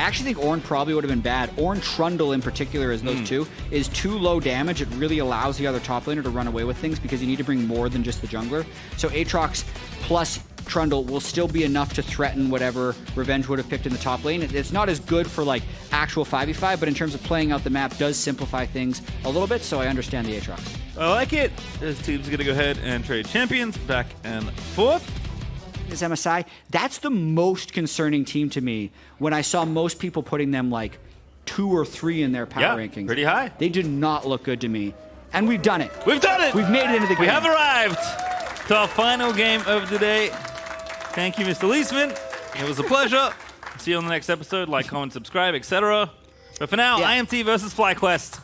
actually think Ornn probably would have been bad. Ornn Trundle in particular, as those two, is too low damage. It really allows the other top laner to run away with things because you need to bring more than just the jungler. So Aatrox plus Trundle will still be enough to threaten whatever Revenge would have picked in the top lane. It's not as good for like actual 5v5, but in terms of playing out the map, does simplify things a little bit, so I understand the Aatrox. I like it. This team's going to go ahead and trade champions back and forth. Is MSI, that's the most concerning team to me when I saw most people putting them like 2 or 3 in their power rankings. Pretty high. They did not look good to me. And we've done it. We've done it! We've made it into the game. We have arrived to our final game of the day. Thank you, Mr. Leesman. It was a pleasure. See you on the next episode. Like, comment, subscribe, etc. But for now, IMT versus FlyQuest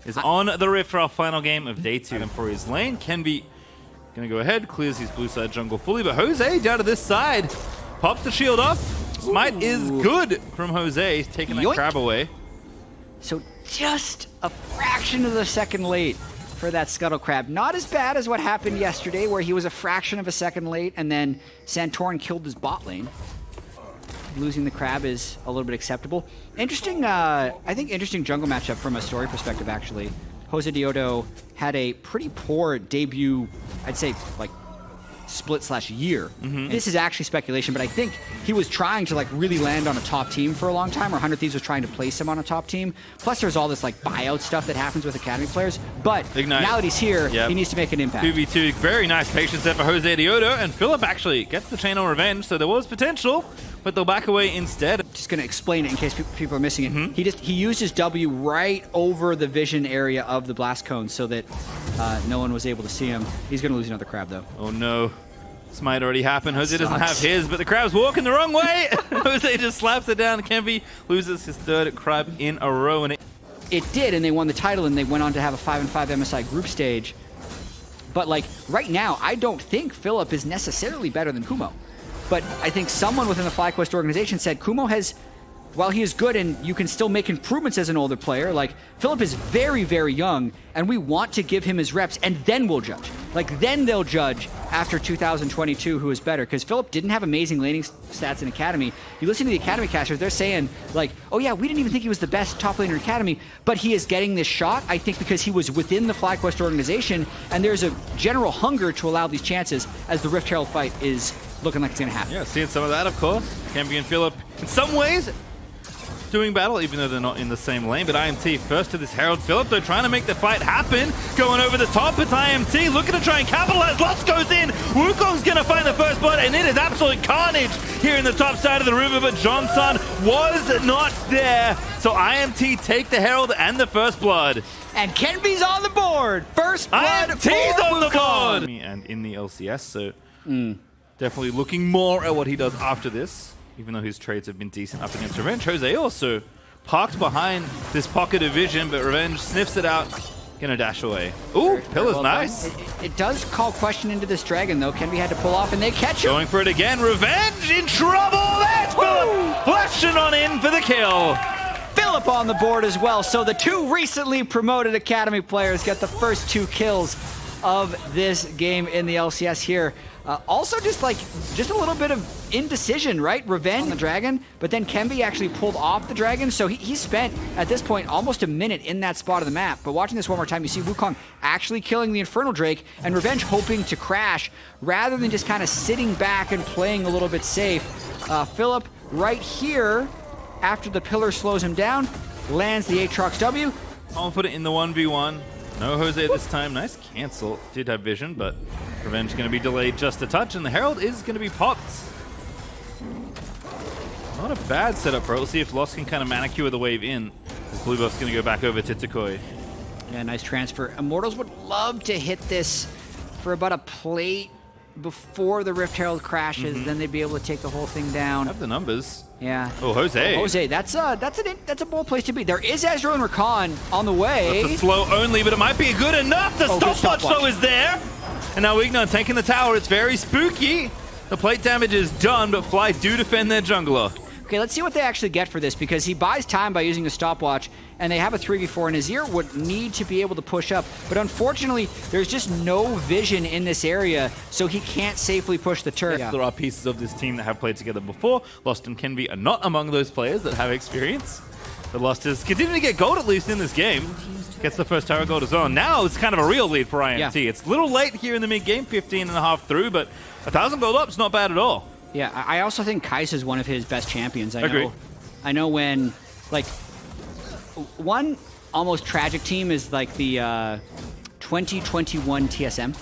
is on the Rift for our final game of day 2. And for his lane, Kenby gonna go ahead, clears his blue side jungle fully, but Jose down to this side pops the shield off. Smite is good from Jose. He's taking that crab away. So just a fraction of the second late for that Scuttle Crab. Not as bad as what happened yesterday, where he was a fraction of a second late and then Santorin killed his bot lane. Losing the crab is a little bit acceptable. Interesting, I think interesting jungle matchup from a story perspective, actually. Josedeodo had a pretty poor debut, I'd say, like, split/year. This is actually speculation, but I think he was trying to like really land on a top team for a long time, or 100 Thieves was trying to place him on a top team. Plus there's all this like buyout stuff that happens with academy players, but now that he's here, he needs to make an impact. 2v2, very nice patience there for Josedeodo, and Philip actually gets the chain on Revenge, so there was potential, but they'll back away instead. Just going to explain it in case people are missing it. He used his W right over the vision area of the blast cone so that no one was able to see him. He's going to lose another crab though. Oh no. Smite already happened. Jose doesn't have his, but the crab's walking the wrong way. Jose just slaps it down. Kenby loses his 3rd crab in a row. And it did, and they won the title, and they went on to have a 5-5 MSI group stage. But like right now, I don't think Philip is necessarily better than Kumo. But I think someone within the FlyQuest organization said Kumo has, while he is good and you can still make improvements as an older player, like Philip is very, very young, and we want to give him his reps, and then we'll judge. Like then they'll judge after 2022 who is better, because Philip didn't have amazing laning stats in Academy. You listen to the Academy casters, they're saying like, oh yeah, we didn't even think he was the best top laner in Academy, but he is getting this shot, I think, because he was within the FlyQuest organization, and there's a general hunger to allow these chances as the Rift Herald fight is looking like it's going to happen. Yeah, seeing some of that, of course. Kenby and Philip, in some ways, doing battle, even though they're not in the same lane. But IMT first to this Herald. Philip, though, trying to make the fight happen. Going over the top, it's IMT looking to try and capitalize. Lots goes in. Wukong's going to find the first blood, and it is absolute carnage here in the top side of the river. But Johnson was not there. So IMT take the Herald and the first blood. And Kenby's on the board. First blood IMT's on the Wukong. board. And in the LCS, so definitely looking more at what he does after this. Even though his trades have been decent up against Revenge. Jose also parked behind this pocket of vision, but Revenge sniffs it out. Gonna dash away. Ooh, Pillar's nice. It does call question into this dragon, though. Kenby had to pull off, and they catch him. Going for it again. Revenge in trouble. That's Philip flashing on in for the kill. Philip on the board as well. So the 2 recently promoted Academy players get the first 2 kills of this game in the LCS here. Also just a little bit of indecision, right? Revenge on the dragon, but then Kenby actually pulled off the dragon, so he spent, at this point, almost a minute in that spot of the map. But watching this one more time, you see Wukong actually killing the Infernal Drake, and Revenge hoping to crash, rather than just kind of sitting back and playing a little bit safe. Philip, right here, after the pillar slows him down, lands the Aatrox W. Confident in the 1v1. No Jose this time. Nice cancel. Did have vision, but Revenge going to be delayed just a touch, and the Herald is going to be popped. Not a bad setup for it. We'll see if Lost can kind of manicure the wave in. Blue buff's going to go back over to Tukoi. Yeah, nice transfer. Immortals would love to hit this for about a plate before the Rift Herald crashes. Then they'd be able to take the whole thing down. Have the numbers. Yeah. Oh, Jose. Jose, that's a bold place to be. There is Ezreal and Rakan on the way. That's a slow only, but it might be good enough. The stopwatch though is there. And now Ignon taking the tower. It's very spooky. The plate damage is done, but Fly do defend their jungler. Okay, let's see what they actually get for this, because he buys time by using a stopwatch, and they have a 3v4, and Azir would need to be able to push up. But unfortunately, there's just no vision in this area, so he can't safely push the turret. There are pieces of this team that have played together before. Lost and Kenvi are not among those players that have experience. The Lost is continuing to get gold, at least in this game. Gets the first tower gold as well. Now it's kind of a real lead for IMT. Yeah. It's a little late here in the mid-game, 15.5 through, but 1,000 gold up is not bad at all. Yeah, I also think Kai'Sa is one of his best champions. Agreed. I know when, like, one almost tragic team is like the 2021 TSM.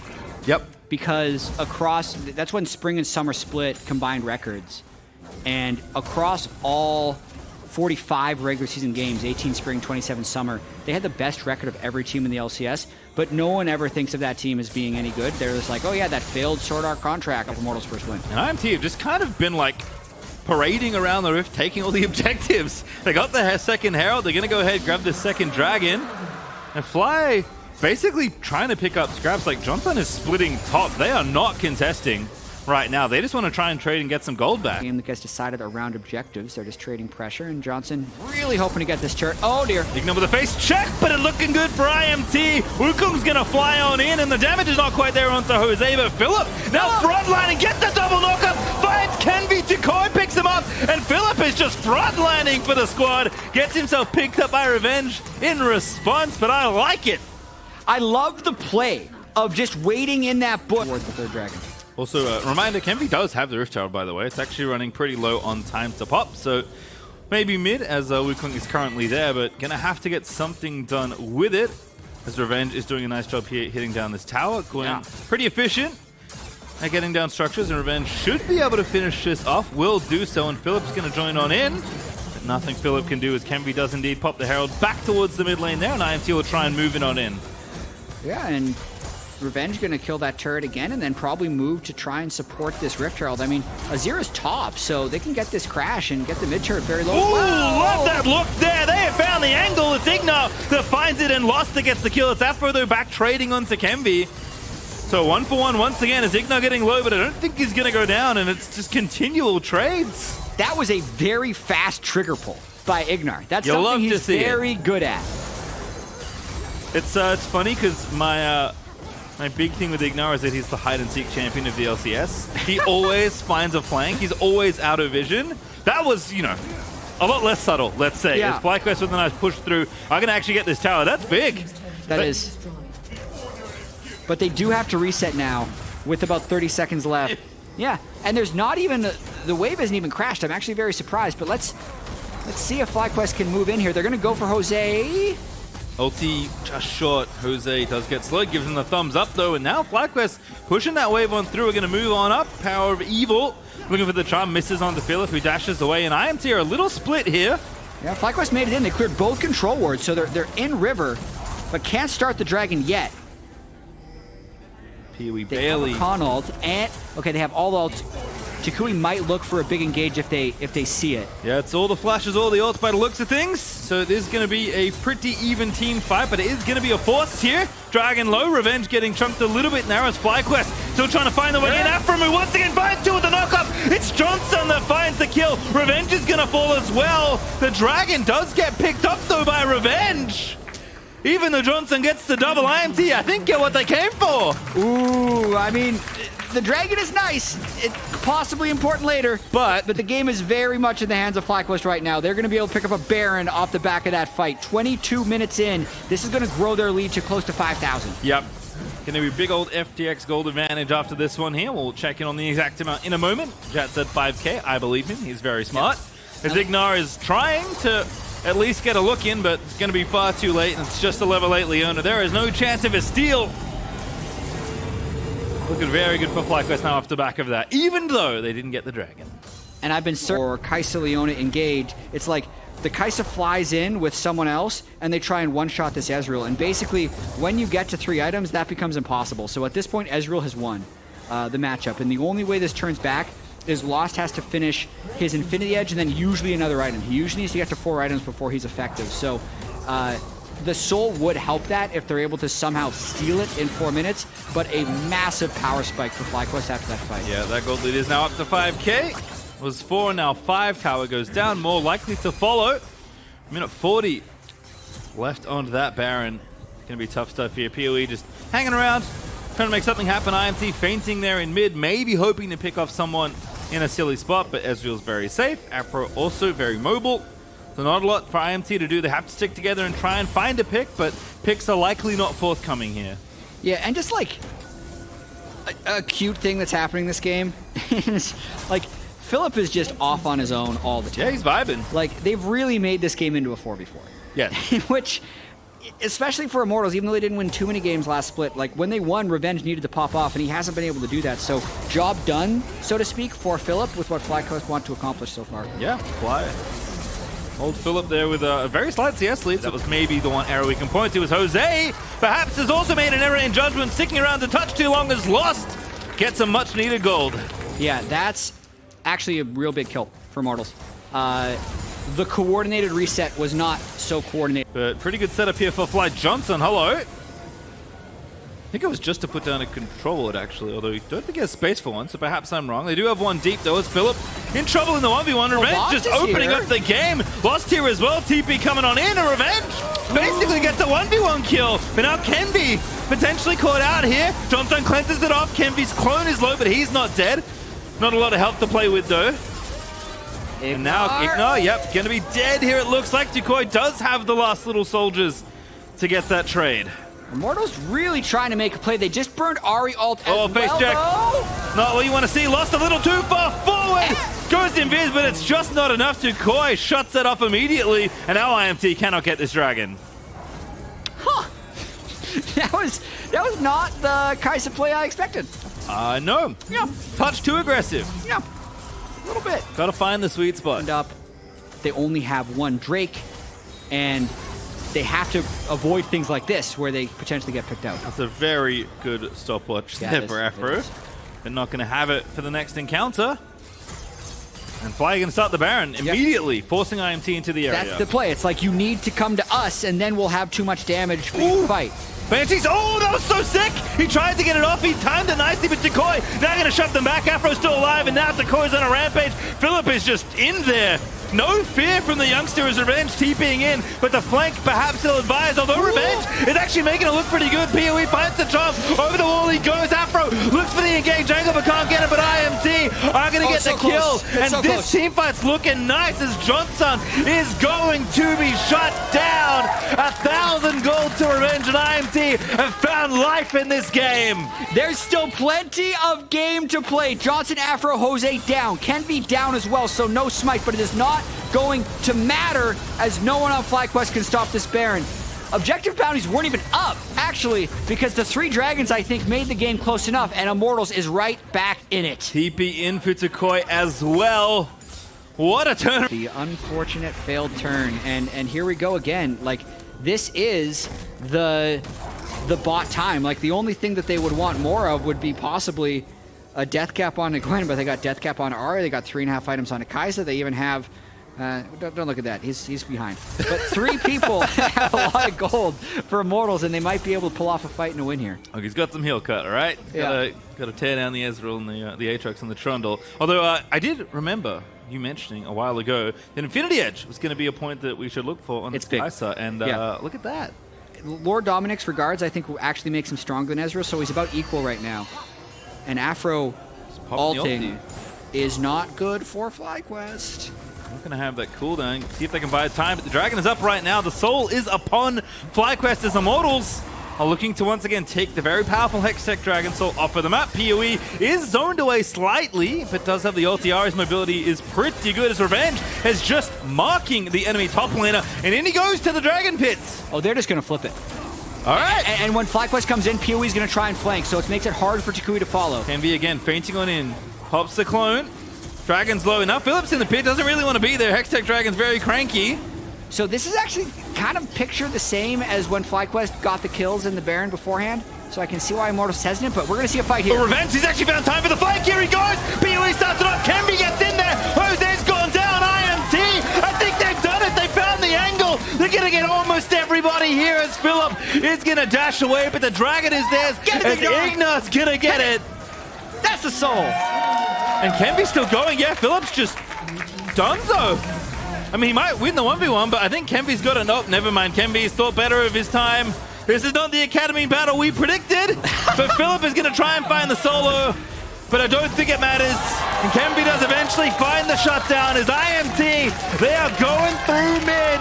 Yep. Because that's when spring and summer split combined records. And across all 45 regular season games, 18 spring, 27 summer, they had the best record of every team in the LCS, but no one ever thinks of that team as being any good. They're just like, oh yeah, that failed Sword Art contract of Immortals' first win. And IMT have just kind of been like parading around the rift, taking all the objectives. They got the second Herald, they're gonna go ahead and grab the second Dragon, and Fly basically trying to pick up scraps. Like, Johnson is splitting top. They are not contesting right now. They just want to try and trade and get some gold back. Game that gets decided around objectives. They're just trading pressure, and Johnson really hoping to get this turret. Oh dear. Igno with a face check, but it looking good for IMT. Wukong's gonna fly on in, and the damage is not quite there onto Jose, but Philip now frontlining, gets the double knockup, finds Kenvi, Decoy picks him up, and Philip is just frontlining for the squad. Gets himself picked up by Revenge in response, but I like it. I love the play of just waiting in that bush towards the third dragon. Also, reminder, Kenvi does have the Rift Tower, by the way. It's actually running pretty low on time to pop, so maybe mid, as Wukong is currently there, but gonna have to get something done with it, as Revenge is doing a nice job here hitting down this tower, going pretty efficient at getting down structures, and Revenge should be able to finish this off, will do so, and Philip's gonna join on in. But nothing Philip can do as Kenvi does indeed pop the Herald back towards the mid lane there, and IMT will try and move it on in. Yeah, and Revenge gonna kill that turret again, and then probably move to try and support this Rift Herald. I mean, Azir is top, so they can get this crash and get the mid turret very low. Ooh, love that look there. They have found the angle. It's Igna that finds it, and Lost that gets the kill. It's Afro though back trading onto Kenvi. So 1-for-1 once again is Igna getting low, but I don't think he's gonna go down, and it's just continual trades. That was a very fast trigger pull by Ignar. That's something he's very good at. It's funny because my big thing with Ignar is that he's the hide-and-seek champion of the LCS. He always finds a flank. He's always out of vision. That was, you know, a lot less subtle, let's say. Yeah. As FlyQuest with a nice push through, I'm going to actually get this tower. That's big. That is. But they do have to reset now with about 30 seconds left. Yeah, and there's not even, the wave isn't even crashed. I'm actually very surprised, but let's see if FlyQuest can move in here. They're going to go for Jose. Ulti just short. Jose does get slowed, gives him the thumbs up though, and now FlyQuest pushing that wave on through. We're going to move on up. Power of Evil looking for the charm, misses onto Philip, who dashes away, and IMT are a little split here. Yeah, FlyQuest made it in. They cleared both control wards, so they're in river, but can't start the dragon yet. Pee-wee They barely. have a con ult, and okay, they have all the ults. Jakui might look for a big engage if they see it. Yeah, it's all the flashes, all the ults by the looks of things. So it is going to be a pretty even team fight, but it is going to be a force here. Dragon low, Revenge getting chunked a little bit now as FlyQuest still trying to find the way in. Afromu once again finds two with the knockup. It's Johnson that finds the kill. Revenge is going to fall as well. The Dragon does get picked up though by Revenge. Even though Johnson gets the double, IMT, I think, get what they came for. Ooh, I mean, the dragon is nice. It's possibly important later, but the game is very much in the hands of FlyQuest right now. They're going to be able to pick up a Baron off the back of that fight. 22 minutes in, this is going to grow their lead to close to 5,000. Yep. Going to be big old FTX gold advantage after this one here. We'll check in on the exact amount in a moment. Jat said 5K. I believe him. He's very smart. As Ignar is trying to at least get a look in, but it's going to be far too late, and it's just a level 8 Leona. There is no chance of a steal. Looking very good for FlyQuest now off the back of that, even though they didn't get the dragon. And I've been searching for Kai'Sa Leona engaged. It's like the Kai'Sa flies in with someone else, and they try and one-shot this Ezreal. And basically, when you get to 3 items, that becomes impossible. So at this point, Ezreal has won the matchup. And the only way this turns back is Lost has to finish his Infinity Edge and then usually another item. He usually needs to get to 4 items before he's effective. So the Soul would help that if they're able to somehow steal it in 4 minutes, but a massive power spike for FlyQuest after that fight. Yeah, that gold lead is now up to 5K. was 4, now 5. Tower goes down, more likely to follow. Minute 40 left onto that Baron. Gonna be tough stuff here. PoE just hanging around, trying to make something happen. IMT fainting there in mid, maybe hoping to pick off someone in a silly spot, but Ezreal's very safe. Afro also very mobile. So not a lot for IMT to do. They have to stick together and try and find a pick, but picks are likely not forthcoming here. Yeah, and just like a cute thing that's happening this game is like Philip is just off on his own all the time. Yeah, he's vibing. Like they've really made this game into a 4v4. Yeah. Which, especially for Immortals, even though they didn't win too many games last split, like when they won, Revenge needed to pop off, and he hasn't been able to do that. So job done, so to speak, for Philip with what FlyQuest want to accomplish so far. Yeah, fly. Old Philip there with a very slight CS lead. That was maybe the one error we can point to. Was Jose perhaps has also made an error in judgment. Sticking around to touch too long is lost. Gets some much needed gold. Yeah, that's actually a real big kill for Immortals. The coordinated reset was not so coordinated. But pretty good setup here for Fly Johnson. Hello. I think it was just to put down a control it actually, although I don't think he has space for one, so perhaps I'm wrong. They do have one deep though. It's Philip in trouble in the 1v1. Revenge just opening up the game. Lost here as well. TP coming on in. A Revenge basically gets a 1v1 kill. But now Kenvi potentially caught out here. Johnson cleanses it off. Kenvi's clone is low, but he's not dead. Not a lot of health to play with though. And now Ignore, yep, gonna be dead here it looks like. Decoy does have the last little soldiers to get that trade. Immortals really trying to make a play. They just burned Ahri ult as face well, check. though. Not what you want to see. Lost a little too far forward. Goes invis, but it's just not enough. Decoy shuts that off immediately. And now IMT cannot get this dragon. Huh. That was not the Kai'Sa play I expected. No. Yeah. Touch too aggressive. Yeah. A little bit. Gotta find the sweet spot. Up. They only have one Drake, and they have to avoid things like this where they potentially get picked out. That's a very good stopwatch there for Afro. They're not going to have it for the next encounter. And Fly going to start the Baron immediately, forcing IMT into the area. That's the play. It's like you need to come to us, and then we'll have too much damage for you to fight. Banshees, oh, that was so sick! He tried to get it off, he timed it nicely, but Decoy now going to shut them back. Afro's still alive, and now Decoy's on a rampage. Philip is just in there. No fear from the youngster as Revenge TPing in, but the flank perhaps he'll advise, although Revenge is actually making it look pretty good. PoE finds the chop, over the wall he goes. Afro looks for the engage angle but can't get it, but IMT are going to get the kill. And this team fight's looking nice as Johnson is going to be shut down. 1,000 gold to Revenge, and IMT have found life in this game. There's still plenty of game to play. Johnson, Afro, Jose down. Kenvi down as well, so no smite, but it is not going to matter as no one on FlyQuest can stop this Baron. Objective bounties weren't even up, actually, because the 3 dragons, I think, made the game close enough, and Immortals is right back in it. TP in for Decoy as well. What a turn. The unfortunate failed turn, and here we go again. Like, this is the bot time. Like, the only thing that they would want more of would be possibly a death cap on Gwen, but they got death cap on Ahri. They got 3.5 items on Kai'Sa. They even have don't look at that. He's behind. But 3 people have a lot of gold for Immortals, and they might be able to pull off a fight and a win here. Okay, he's got some heal cut, all right? Yeah. Got to tear down the Ezreal and the Aatrox and the Trundle. Although I did remember you mentioning a while ago that Infinity Edge was going to be a point that we should look for on Kai'Sa, and look at that. Lord Dominic's regards, I think, actually makes him stronger than Ezreal, so he's about equal right now. And Afro ulting is not good for FlyQuest. Not going to have that cooldown. See if they can buy time, but the dragon is up right now. The soul is upon FlyQuest as Immortals are looking to once again take the very powerful Hextech Dragon Soul off of the map. PoE is zoned away slightly, but does have the ulti. Ahri's mobility is pretty good as Revenge is just marking the enemy top laner, and in he goes to the Dragon Pits. Oh, they're just going to flip it. All right. And when FlyQuest comes in, PoE is going to try and flank, so it makes it hard for Takui to follow. Kenvi again fainting on in. Pops the clone. Dragon's low. Now Phillips in the pit. Doesn't really want to be there. Hextech Dragon's very cranky. So this is actually kind of picture the same as when FlyQuest got the kills in the Baron beforehand. So I can see why Immortals hesitant, but we're going to see a fight here. Revenge, he's actually found time for the flank. Here he goes. PoE starts it up. Kenvi gets in there. Jose's gone down. IMT. I think they've done it. They found the angle. They're going to get almost everybody here as Philip is going to dash away, but the dragon is theirs. As Ignor's going to get it. That's the soul. And Kenvy's still going. Yeah, Philip's just donezo. I mean, he might win the 1v1, but I think Kenvy's got it. Oh, never mind. Kenvy's thought better of his time. This is not the Academy battle we predicted, but Philip is going to try and find the solo, but I don't think it matters. And Kenvy does eventually find the shutdown as IMT, they are going through mid.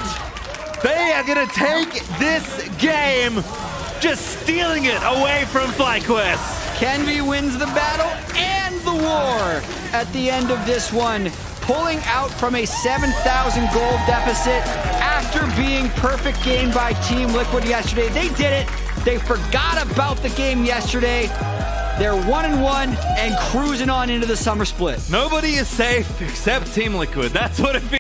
They are going to take this game, just stealing it away from FlyQuest. Kenvy wins the battle and the war at the end of this one, pulling out from a 7,000 gold deficit after being perfect game by Team Liquid yesterday. They did it. They forgot about the game yesterday. They're 1-1 and cruising on into the summer split. Nobody is safe except Team Liquid. That's what it feels.